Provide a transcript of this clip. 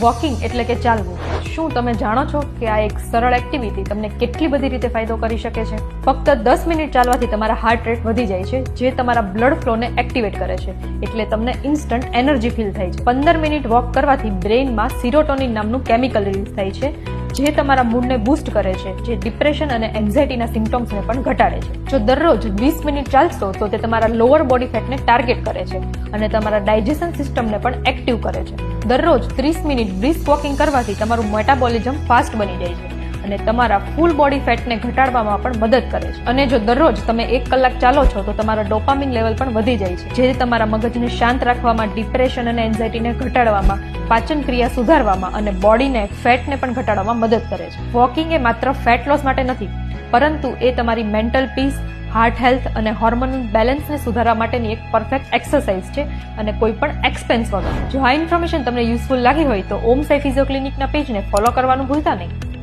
Walking એટલે કે ચાલવું. શું તમે જાણો છો કે આ એક સરળ એક્ટિવિટી તમને કેટલી બધી રીતે ફાયદો કરી શકે છે? ફક્ત 10 મિનિટ ચાલવાથી તમારા હાર્ટ રેટ વધી જાય છે, જે તમારા બ્લડ ફ્લોને એક્ટિવેટ કરે છે, એટલે તમને ઇન્સ્ટન્ટ એનર્જી ફીલ થાય છે. 15 મિનિટ વોક કરવાથી બ્રેઇનમાં સિરોટોનિન નામનું કેમિકલ રિલીઝ થાય છે, જે તમારા મૂડને બૂસ્ટ કરે છે, જે ડિપ્રેશન અને એન્ઝાયટીના સિમ્ટમ્સને પણ ઘટાડે છે. જો દરરોજ 20 મિનિટ ચાલશો તો તે તમારા લોઅર બોડી ફેટને ટાર્ગેટ કરે છે અને તમારા ડાયજેશન સિસ્ટમને પણ એક્ટિવ કરે છે. દરરોજ 30 મિનિટ બ્રિસ્ક વોકિંગ કરવાથી તમારું મેટાબોલિઝમ ફાસ્ટ બની જાય છે અને તમારા ફૂલ બોડી ફેટને ઘટાડવામાં પણ મદદ કરે છે. અને જો દરરોજ તમે 1 કલાક ચાલો છો તો તમારા ડોપામિન લેવલ પણ વધી જાય છે, જે તમારા મગજને શાંત રાખવામાં, ડિપ્રેશન અને એન્ઝાયટીને ઘટાડવામાં, પાચન ક્રિયા સુધારવામાં અને બોડીને ફેટને પણ ઘટાડવામાં મદદ કરે છે. વોકિંગ એ માત્ર ફેટ લોસ માટે નથી, પરંતુ એ તમારી મેન્ટલ પીસ, હાર્ટ હેલ્થ અને હોર્મોનલ બેલેન્સને સુધારવા માટેની એક પરફેક્ટ એક્સરસાઇઝ છે, અને કોઈ પણ એક્સપેન્સ વગર. જો આ ઇન્ફોર્મેશન તમને યુઝફુલ લાગી હોય તો ઓમ સાઈ ફિઝિયો ક્લિનિકના પેજને ફોલો કરવાનું ભૂલતા નહીં.